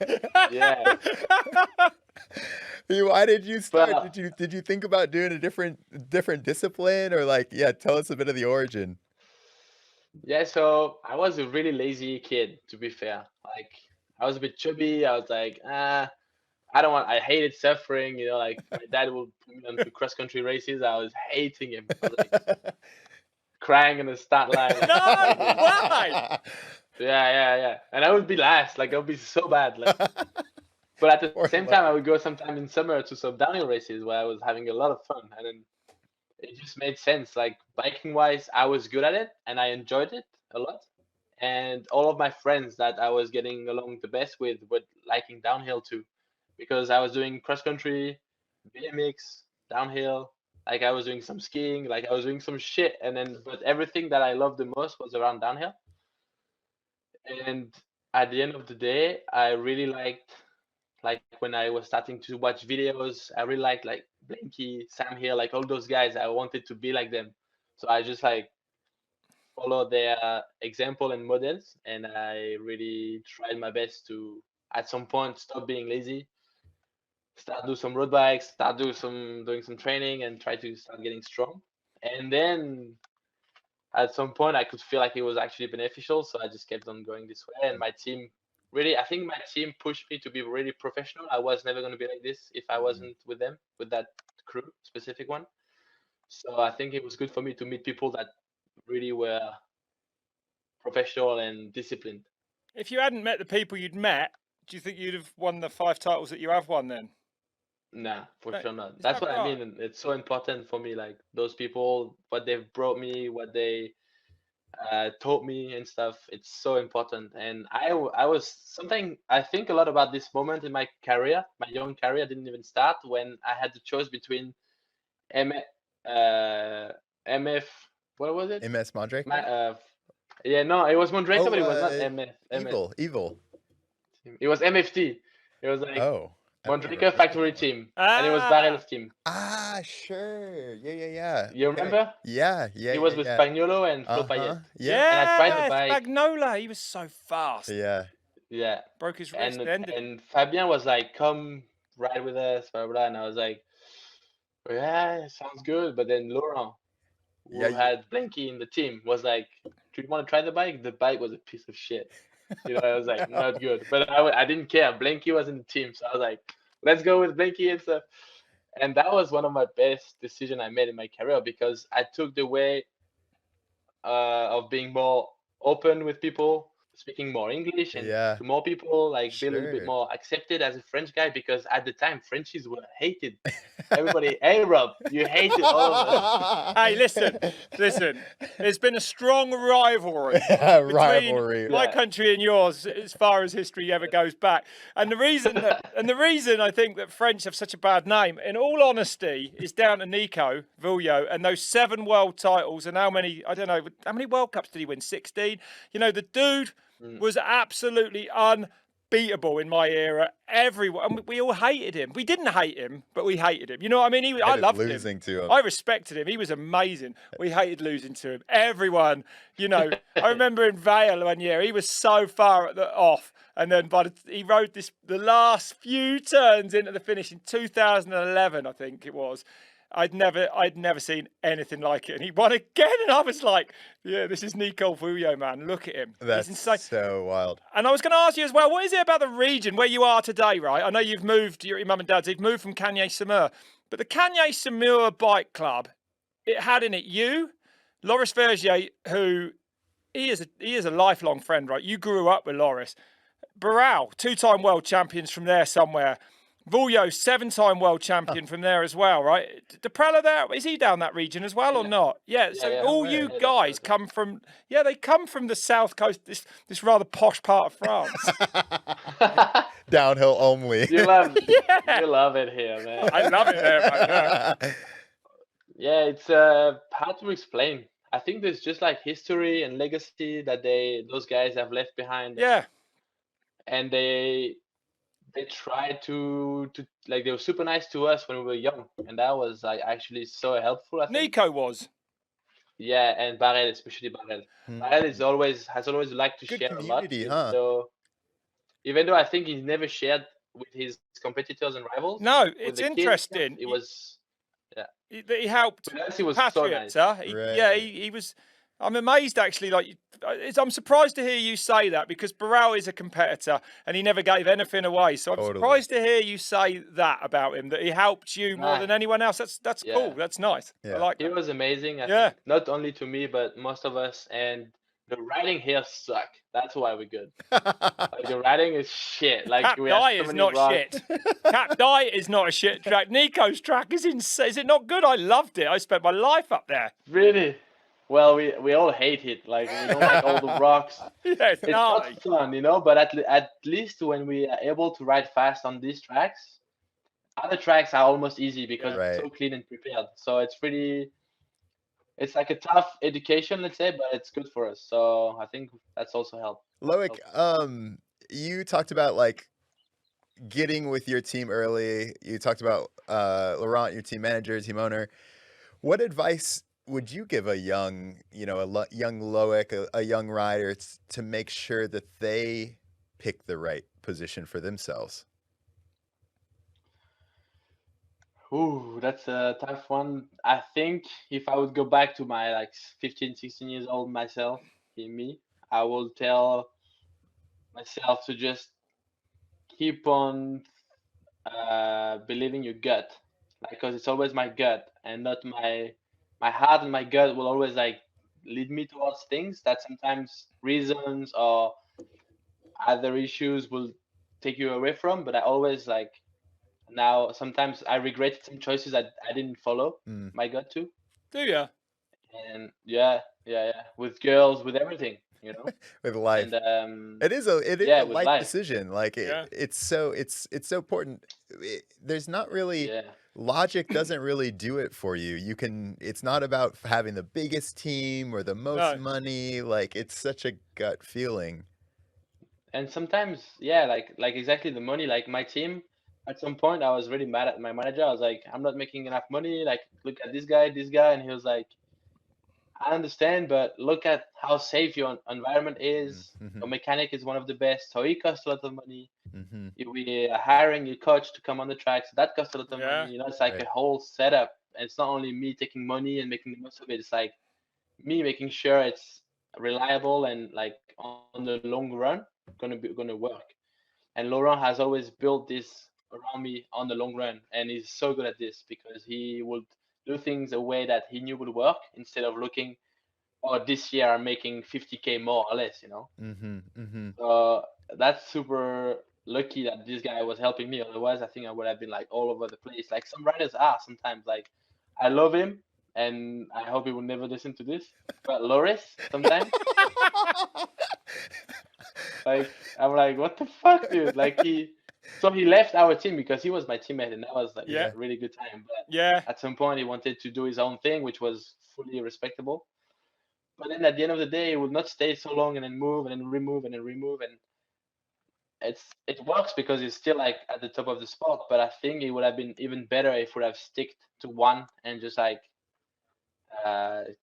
Why did you start? Well, Did you think about doing a different discipline, or like, yeah, tell us a bit of the origin. yeah, so I was a really lazy kid, to be fair. Like I was a bit chubby. I was like, I hated suffering, you know, like my dad would put me onto cross country races. I was hating him. I was like crying in the start line. Like, No, hating him. why? Yeah. And I would be last. Like I would be so bad. Like, but at the Poor same time, I Loic. would go sometime in summer to some downhill races where I was having a lot of fun. And then it just made sense. Like biking wise, I was good at it and I enjoyed it a lot. and all of my friends that I was getting along the best with were liking downhill too, because I was doing cross country, BMX, downhill. Like I was doing some skiing, like I was doing some shit, and then but everything that I loved the most was around downhill. And at the end of the day, I really liked, like when I was starting to watch videos, I really liked like Blinky, Sam Hill, like all those guys. I wanted to be like them, so I just like follow their example and models, and I really tried my best to at some point stop being lazy, start do some road bikes, start doing some training, and try to start getting strong. And then at some point I could feel like it was actually beneficial, so I just kept on going this way. And my team really, I think my team pushed me to be really professional. I was never going to be like this if I wasn't with them, with that crew, specific one. So I think it was good for me to meet people that really were professional and disciplined. If you hadn't met the people you'd met, do you think you'd have won the 5 titles that you have won then? Nah, for No, sure not. is That's that what I right? mean. And it's so important for me, like those people, what they've brought me, what they taught me and stuff. It's so important. And I was something, I think a lot about this moment in my career. My young career didn't even start when I had the choice between MF, what was it? MS Mondrake? Yeah, no, it was Mondraker, but it was not Evil. It was MFT. It was like Oh. Mondraker Factory Team, and it was Barrel's team. Ah, sure. Yeah. You Okay. remember? Yeah. He was with Spagnolo and Flo Payet. Yeah. And I tried the bike. Spagnola, he was so fast. Yeah. Yeah. Broke his wrist and ended. And Fabien was like, "Come ride with us," blah blah. And I was like, "Yeah, sounds good." But then Laurent, who had Blinky in the team, was like, "Do you want to try the bike?" The bike was a piece of shit. You know, I was like, not good. But I didn't care. Blinky was in the team, so I was like, let's go with Blinky and stuff. And that was one of my best decisions I made in my career, because I took the way of being more open with people, speaking more English and to more people, like be a little bit more accepted as a French guy, because at the time Frenchies were hated. Everybody, hey Rob, you hated all of us. Hey, listen. There's been a strong rivalry between my country and yours, as far as history ever goes back. And the reason I think that French have such a bad name, in all honesty, is down to Nico Vouilloz and those 7 world titles. And how many World Cups did he win? 16. You know, the dude was absolutely unbeatable in my era. Everyone, we all hated him. We didn't hate him, but we hated him. You know what I mean? I loved losing to him. I respected him. He was amazing. We hated losing to him. Everyone, you know. I remember in Vale one year, he was so far at the off, and then he rode the last few turns into the finish in 2011, I think it was. I'd never seen anything like it, and he won again, and I was like, "Yeah, this is Nico Vouilloz, man. Look at him. That's He's insane." So wild. And I was going to ask you as well, what is it about the region where you are today, right? I know you've moved, your mum and dad's, you've moved from Cagnes-sur-Mer, but the Cagnes-sur-Mer Bike Club, it had in it you, Loris Vergier, who he is a lifelong friend, right? You grew up with Loris. Barral, 2-time world champions from there somewhere. Vouilloz, 7-time world champion from there as well, right? Deprella there, is he down that region as well or not? Yeah, all you guys come from, they come from the south coast, this rather posh part of France. Downhill only. You love it here, man. I love it there, man. Yeah, it's hard to explain. I think there's just like history and legacy that those guys have left behind. Yeah. And they tried to like, they were super nice to us when we were young, and that was like actually so helpful, I think. Nico was. Yeah, and Barrel, especially Barrel. Barrel has always liked to share a lot. Huh? So even though I think he's never shared with his competitors and rivals. No, it's interesting. It was he helped he was Patriot, so nice. He was. I'm amazed, actually. Like, I'm surprised to hear you say that, because Barral is a competitor and he never gave anything away. So I'm surprised to hear you say that about him, that he helped you more than anyone else. That's cool. That's nice. I like that. He was amazing. I think, not only to me, but most of us. And the riding here suck. That's why we're good. Like, the riding is shit. Like, Cap Dye is not shit. Cap Dye is not a shit track. Nico's track is insane. Is it not good? I loved it. I spent my life up there. Really? Well, we all hate it. Like we don't like all the rocks. Yeah, it's It's not gnarly. fun, but at least when we are able to ride fast on these tracks, other tracks are almost easy because Yeah. it's Right. so clean and prepared. So it's like a tough education, let's say, but it's good for us. So I think that's also helped. Loic, you talked about like getting with your team early. You talked about Laurent, your team manager, team owner. What advice would you give a young, young Loic, a young rider to make sure that they pick the right position for themselves? Ooh, that's a tough one. I think if I would go back to my like 15, 16 years old myself, in me, I will tell myself to just keep on believing your gut, like because it's always my gut and not my heart, and my gut will always like lead me towards things that sometimes reasons or other issues will take you away from. But I always like now sometimes I regret some choices that I didn't follow Mm. my gut to. Do you? And yeah, with girls, with everything, With life. and It is a yeah, with life life, decision. Like Yeah. it's so important. There's not really yeah. logic doesn't really do it for you. It's not about having the biggest team or the most No. money. Like it's such a gut feeling. And sometimes, yeah, like exactly the money. Like my team, at some point, I was really mad at my manager. I was like, I'm not making enough money. Like, look at this guy, and he was like, I understand, but look at how safe your environment is. Mm-hmm. Your mechanic is one of the best, so he costs a lot of money. Mm-hmm. If we are hiring a coach to come on the track, so that costs a lot of Yeah. money. It's like Right. a whole setup. And it's not only me taking money and making the most of it. It's like me making sure it's reliable and like on the long run gonna work. And Laurent has always built this around me on the long run, and he's so good at this because he would do things a way that he knew would work instead of looking, oh, this year I'm making 50K more or less. Mm-hmm. Mm-hmm. So that's super lucky that this guy was helping me. Otherwise, I think I would have been like all over the place. Like some riders are sometimes. Like I love him, and I hope he will never listen to this. But Loris, sometimes, like I'm like, what the fuck, dude? Like so he left our team because he was my teammate, and that was like Yeah. a really good time. But Yeah. at some point, he wanted to do his own thing, which was fully respectable. But then at the end of the day, he would not stay so long, and then move, and then remove, and then remove, and it works because he's still like at the top of the spot. But I think it would have been even better if we would have sticked to one and just like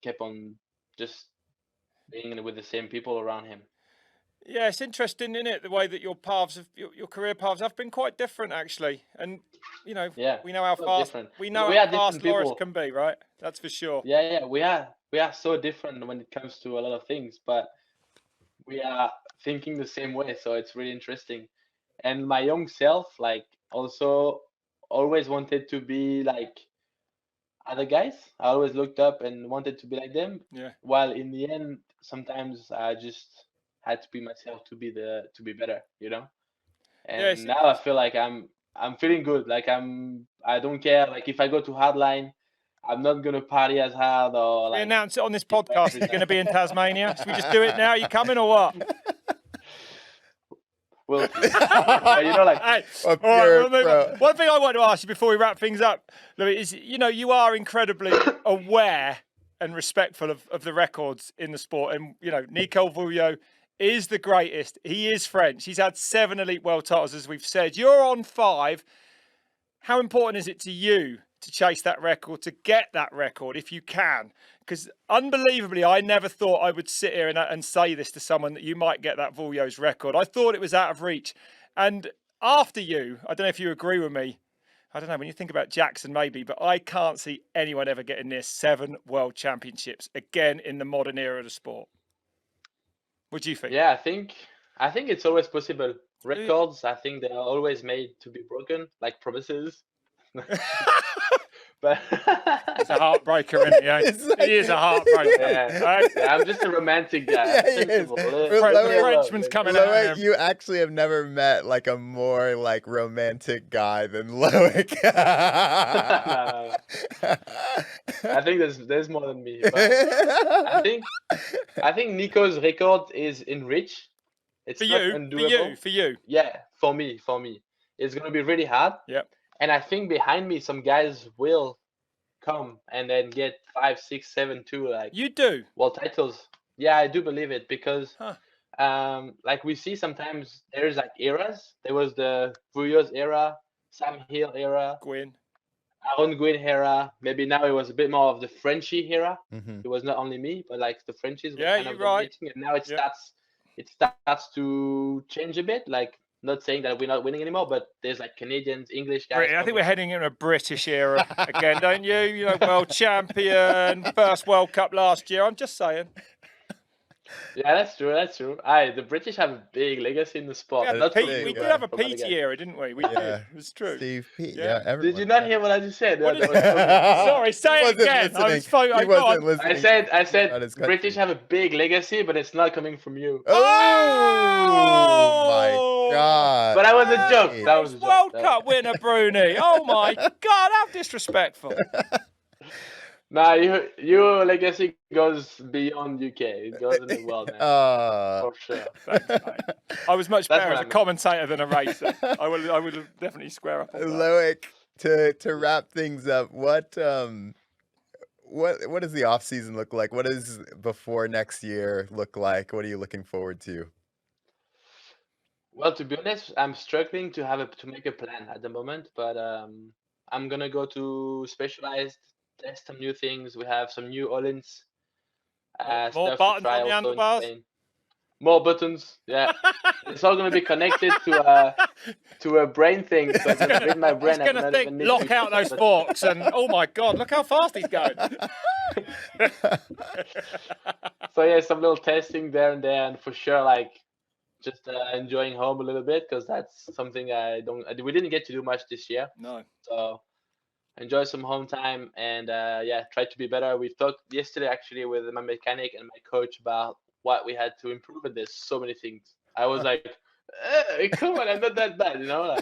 kept on just being with the same people around him. Yeah, it's interesting, isn't it? The way that your career paths have been quite different, actually. And Yeah, we know how so fast different. we But know we how are different fast Loris people. can be, right? That's for sure. Yeah, we are so different when it comes to a lot of things, but we are thinking the same way, so it's really interesting. And my young self, like, also always wanted to be like other guys. I always looked up and wanted to be like them. Yeah. While in the end, sometimes I just had to be myself to be better, Yeah, And now I feel like I'm feeling good. Like I don't care. Like if I go to hardline, I'm not gonna party as hard or we like. announce it on this keep podcast every that you're going to time. be in Tasmania. Should we just do it now? You coming or what? We'll see. But like Hey, A all right, pure we'll move pro. on. One thing I want to ask you before we wrap things up, Louis, is you are incredibly aware and respectful of the records in the sport. And Nico Vouilloz is the greatest. He is French. He's had 7 elite world titles, as we've said. You're on 5. How important is it to you to chase that record, to get that record if you can? Because unbelievably, I never thought I would sit here and say this to someone, that you might get that Vouilloz record. I thought it was out of reach. And after you, I don't know if you agree with me, I don't know, when you think about Jackson maybe, but I can't see anyone ever getting near 7 world championships again in the modern era of the sport. What do you think? Yeah, I think it's always possible. Records, I think they are always made to be broken, like promises. But It's a heartbreaker, isn't it? Yeah? It's like- He is a heartbreaker. yeah, yeah, I'm just a romantic guy. Yeah, I'm he is. sensible. Frenchman's coming out. Loic, you actually have never met like a more like romantic guy than Loic. No. I think there's more than me. But I think Nico's record is in reach. It's For not you, undoable. for you. Yeah, for me, it's gonna be really hard. Yep. And I think behind me, some guys will come and then get 5, 6, 7, 2 like You do. world titles. Yeah, I do believe it because, Huh. like we see sometimes there's like eras. There was the Vouilloz era, Sam Hill era, Gwyn. Aaron Gwyn era. Maybe now it was a bit more of the Frenchie era. Mhm. It was not only me, but like the Frenchies were Yeah, kind you're of right. dominating, and now it Yeah. starts to change a bit. Like, not saying that we're not winning anymore, but there's like Canadians, English guys. I think coming. we're heading in a British era again, don't you? You know, world champion, first World Cup last year. I'm just saying. Yeah, that's true. That's true. The British have a big legacy in the sport. We, had Not Pete- from big, we you, did yeah. have a from other Petey guys. era, didn't we? We Yeah. did. It's true. Steve Pete, Yeah. yeah, everyone. Did you not hear what I just said? What That did- was so Sorry, say it Wasn't again. I was listening. He go on. wasn't listening. good. I Not said his British country. have a big legacy, but it's not coming from you. Oh my God! But that was a joke. Hey. That was a joke. World That- Cup winner, Bruni. Oh my God, how disrespectful. Nah, your legacy goes beyond UK. It goes in the world now, for sure. Thanks, mate. I was much That's better what as I a meant. commentator than a racer. I would definitely square up on that. Loic, to wrap things up, what does the off season look like? What does before next year look like? What are you looking forward to? Well, to be honest, I'm struggling to make a plan at the moment, but I'm gonna go to Specialized, test some new things. We have some new Olins, More stuff to buttons try on the also in handlebars? Spain. More buttons, yeah. It's all gonna be connected to a brain thing. So it's gonna my brain. He's going to think, lock out those forks, and oh my God, look how fast he's going. So yeah, some little testing there and there, and for sure, like just enjoying home a little bit because that's something we didn't get to do much this year. No. So enjoy some home time and yeah, try to be better. We talked yesterday actually with my mechanic and my coach about what we had to improve, and there's so many things. I was like, come on, I'm not that bad, you know.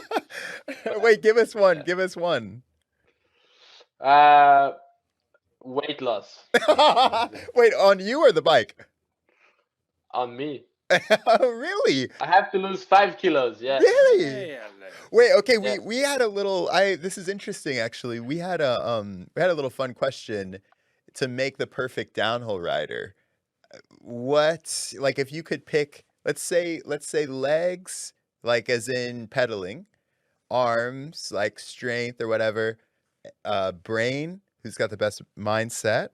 Like, Wait, give us one. Give us one. weight loss Wait, on you or the bike? on me. Oh, really? I have to lose 5 kilos. Yeah. Really? Yeah, Wait, okay, Yeah. we had a little this is interesting actually. We had a little fun question to make the perfect downhill rider. What, like, if you could pick, let's say legs, like as in pedaling, arms, like strength or whatever, brain, who's got the best mindset?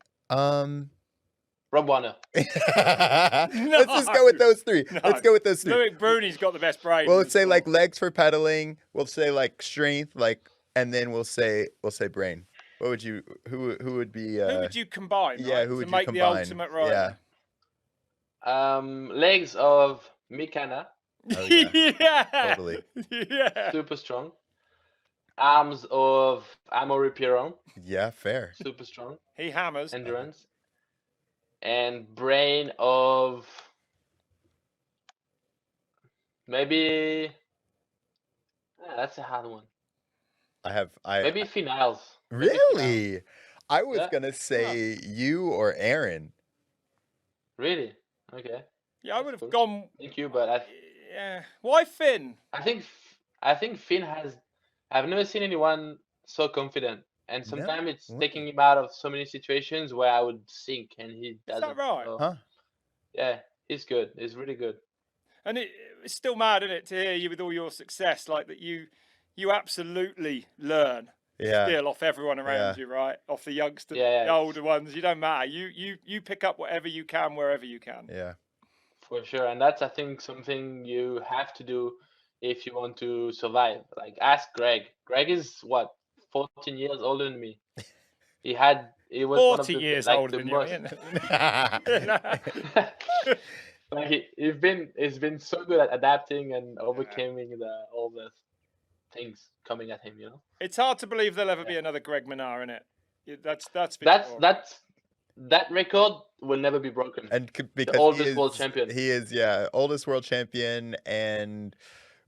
Rob Warner. Let's just go with those three. No. Let's go with those three. Loïc Bruni's got the best brain. Well, in let's the say like sport. legs for pedaling. We'll say like strength, like, and then we'll say brain. What would you? Who would be? Who would you combine? yeah, right, who would to you make combine? the ultimate rider? Legs of Mikana, Oh, yeah. Yeah. Totally. Yeah. super strong. Arms of Amaury Piron, Yeah, fair. super strong. He hammers. Endurance. And brain of maybe that's a hard one. Maybe Finals. Really? I was Yeah. gonna say you or Aaron. Really? Okay. Yeah, I would have Cool. gone. Thank you, but Yeah. Why Finn? I think Finn has. I've never seen anyone so confident, and No sometimes it's way. taking him out of so many situations where I would sink, and he Is doesn't. that right? So, Huh? yeah, he's good. He's really good. And it's still mad, isn't it, to hear you with all your success, like that you absolutely learn Yeah. still off everyone around Yeah. you, right? Off the youngsters, Yeah, the yeah. older ones. You don't matter. You pick up whatever you can wherever you can. Yeah. For sure, and that's I think something you have to do if you want to survive. Like ask Greg. Greg is what 14 years older than me. He was one of 40 the, years like, older the than most, you. like he's been so good at adapting and overcoming all the things coming at him. You know. It's hard to believe there'll ever be another Greg Minnaar in it. Yeah, that's for sure. That record will never be broken. And The because oldest world champion. he is oldest world champion and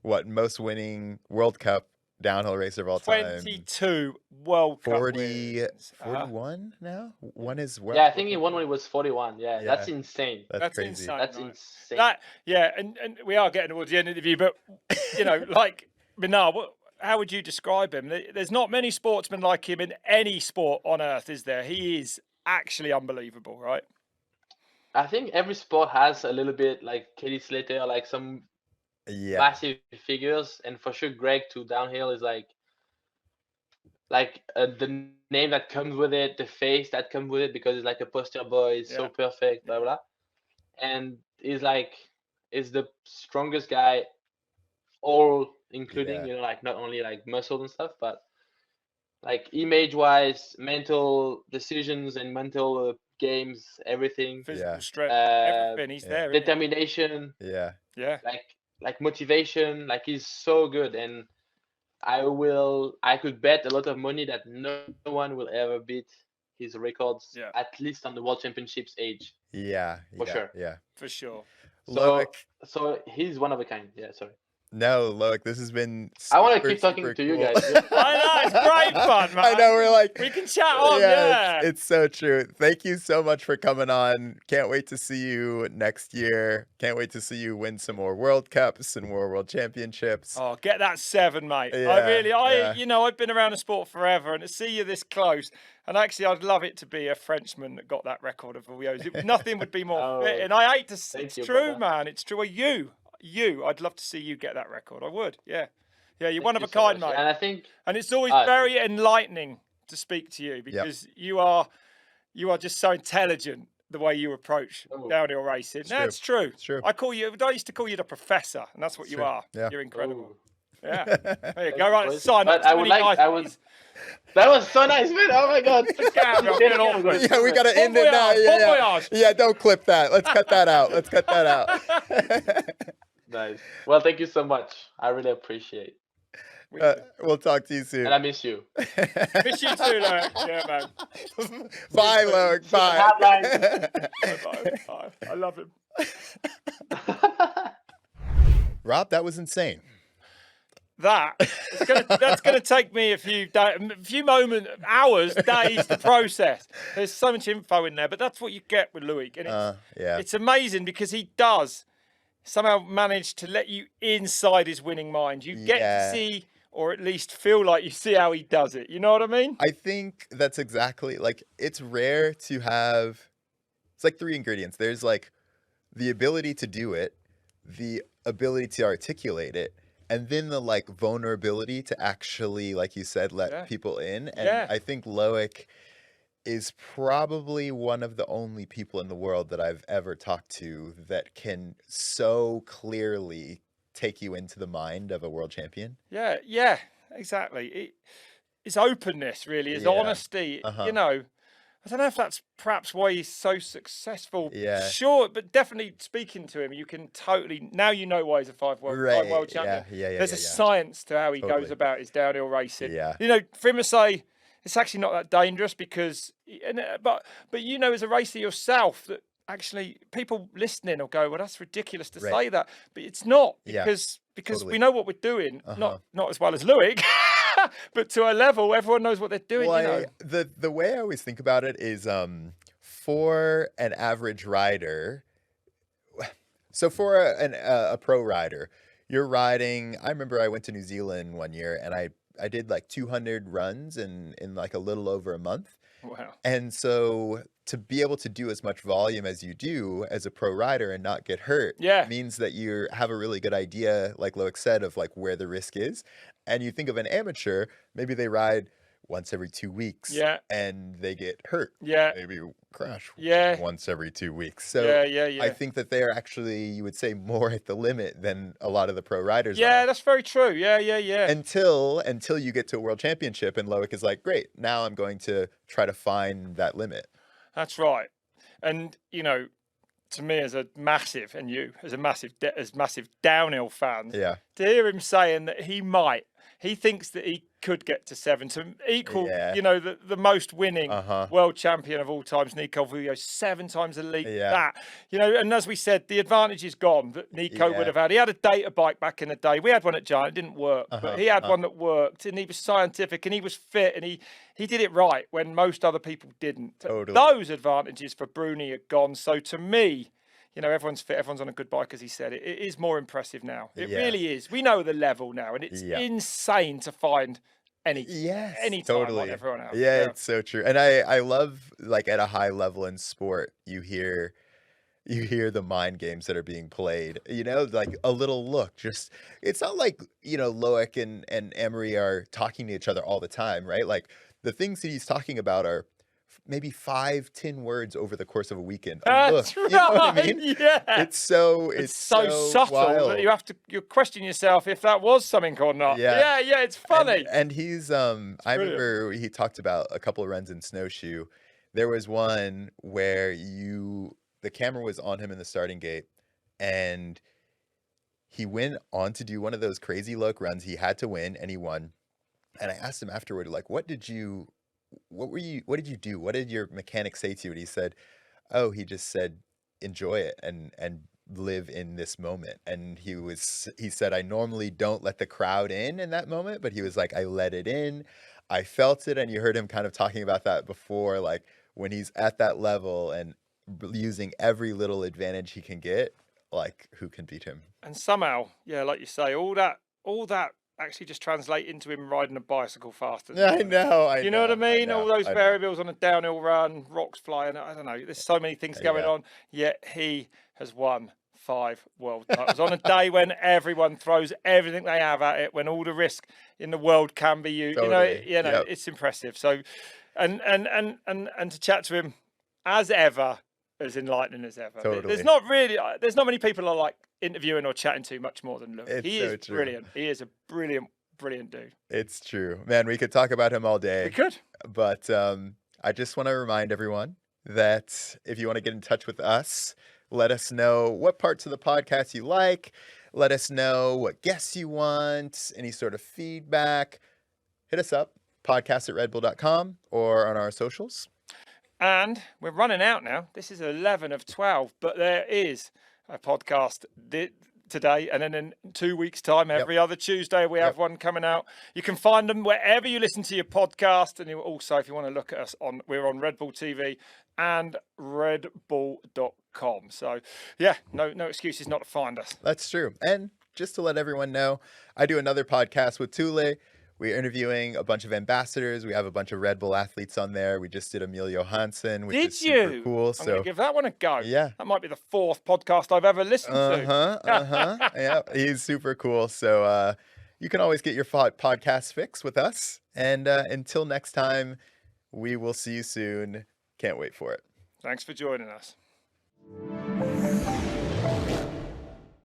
most winning World Cup downhill racer of all time. 22 World Cup 40, wins. 41 now. One is Yeah, I think he won when he was 41. Yeah, Yeah. that's insane. That's crazy. insane. That's right? insane. And we are getting towards the end of the interview, but you know, like Minard, how would you describe him? There's not many sportsmen like him in any sport on earth, is there? He is actually unbelievable, right? I think every sport has a little bit like Katie Slater, like some massive figures, and for sure Greg to downhill is like the name that comes with it, the face that comes with it, because it's like a poster boy. It's so perfect, blah blah, and he's the strongest guy, all including you know, like not only like muscle and stuff, but like image wise, mental decisions and mental games, everything, physical strength, everything. He's there. Determination. Yeah. Like motivation. Like he's so good, and I could bet a lot of money that no one will ever beat his records, at least on the World Championships age. For sure. Yeah. For sure. So he's one of a kind. Yeah, sorry. No, Loïc, this has been I want to keep talking to you guys. I know, it's great fun, man. I know, we're like... We can chat on, It's so true. Thank you so much for coming on. Can't wait to see you next year. Can't wait to see you win some more World Cups and more World Championships. Oh, get that 7, mate. You know, I've been around the sport forever, and to see you this close, and actually I'd love it to be a Frenchman that got that record of Vouilloz. Nothing would be more fit, and I hate to say it's true, man. It's true. I'd love to see you get that record. I would, yeah. You're one of a kind, mate. And I think, it's always very enlightening to speak to you, because you are just so intelligent the way you approach downhill racing. That's true. It's true. I used to call you the professor, and that's what you are. Yeah. You're incredible. Yeah. There you go. Right, sign. But that was so nice, man. Oh my God. Yeah, we gotta end it now. Yeah, don't clip that. Let's cut that out. Nice. Well, thank you so much. I really appreciate it. We'll talk to you soon. And I miss you. Miss you too, Loïc. Yeah, man. Bye, Loïc. Bye. Bye. I love him. Rob, that was insane. That's gonna take me a few moments, hours, days to process. There's so much info in there, but that's what you get with Loïc, and it's amazing because he does somehow manage to let you inside his winning mind. You get to see, or at least feel like you see how he does it. You know what I mean? I think that's exactly, like, it's rare to have, it's like 3 ingredients. There's like the ability to do it, the ability to articulate it, and then the like vulnerability to actually, like you said, let people in. And I think Loïc is probably one of the only people in the world that I've ever talked to that can so clearly take you into the mind of a world champion. Yeah, exactly. His openness, really, his honesty. You know, I don't know if that's perhaps why he's so successful. Sure, but definitely speaking to him, you can totally, now you know why he's a 5-time world champion. There's a science to how he goes about his downhill racing. You know, for him to say, it's actually not that dangerous because, but you know, as a racer yourself, that actually people listening will go, well, that's ridiculous to say that, but it's not, because we know what we're doing, not as well as Loïc, but to a level, everyone knows what they're doing. Well, you know? The way I always think about it is, for an average rider, so for a pro rider, you're riding. I remember I went to New Zealand one year and I did like 200 runs in like a little over a month. Wow. And so to be able to do as much volume as you do as a pro rider and not get hurt means that you have a really good idea, like Loïc said, of like where the risk is. And you think of an amateur, maybe they ride once every 2 weeks and they get hurt. Maybe crash once every 2 weeks. So I think that they're actually, you would say, more at the limit than a lot of the pro riders are. That's very true. Yeah. Until you get to a world championship and Loïc is like, great, now I'm going to try to find that limit. That's right. And, you know, to me as a massive, and you as a massive downhill fan, to hear him saying that he thinks that he could get to 7 to equal, Yeah. you know, the most winning Uh-huh. world champion of all times, Nico Vouilloz, 7 times elite. Yeah. That, you know, and as we said, the advantage is gone that Nico Yeah. would have had. He had a data bike back in the day. We had one at Giant, it didn't work, but he had one that worked, and he was scientific, and he was fit, and he did it right when most other people didn't. Totally. Those advantages for Bruni are gone. So to me, you know, everyone's fit, everyone's on a good bike, as he said. It is more impressive now. It Yeah. really is. We know the level now, and it's insane to find any time totally. like everyone else. Yeah, it's so true. And I love, like, at a high level in sport, you hear the mind games that are being played, you know, like a little look. Just, it's not like, you know, Loic and Emery are talking to each other all the time, right? Like, the things that he's talking about are maybe 5-10 words over the course of a weekend. That's Look, right. you know what I mean? Yeah. It's so subtle wild. that you question yourself if that was something or not. Yeah. Yeah, it's funny. And he's I remember he talked about a couple of runs in snowshoe. There was one where the camera was on him in the starting gate, and he went on to do one of those crazy look runs. He had to win, and he won. And I asked him afterward, like, what did you do? What did your mechanic say to you? And he said, oh, he just said, enjoy it and live in this moment. And he said, I normally don't let the crowd in that moment, but he was like, I let it in. I felt it. And you heard him kind of talking about that before, like when he's at that level and using every little advantage he can get, like, who can beat him? And somehow, yeah, like you say, all that actually just translate into him riding a bicycle faster. I know. You know what I mean? know, All those I know. variables on a downhill run, rocks flying. I don't know. There's so many things going on. Yet he has won 5 world titles on a day when everyone throws everything they have at it, when all the risk in the world can be used. Totally. You know, it's impressive. So, and to chat to him as ever, as enlightening as ever. Totally. There's not many people I like interviewing or chatting to much more than Luke. He is true. brilliant. He is a brilliant dude. It's true, man. We could talk about him all day. We could. But I just want to remind everyone that if you want to get in touch with us, let us know what parts of the podcast you like. Let us know what guests you want, any sort of feedback. Hit us up, podcast@redbull.com, or on our socials. And we're running out now. This is 11 of 12, but there is a podcast today, and then in 2 weeks' time, every other Tuesday, we have one coming out. You can find them wherever you listen to your podcast, and also, if you want to look at us, we're on Red Bull TV and redbull.com. So, yeah, no excuses not to find us. That's true. And just to let everyone know, I do another podcast with Tule. We're interviewing a bunch of ambassadors. We have a bunch of Red Bull athletes on there. We just did Emil Johansson, which is super cool. I'm going to give that one a go. Yeah. That might be the 4th podcast I've ever listened to. Yeah, he's super cool. So you can always get your podcast fix with us. And until next time, we will see you soon. Can't wait for it. Thanks for joining us.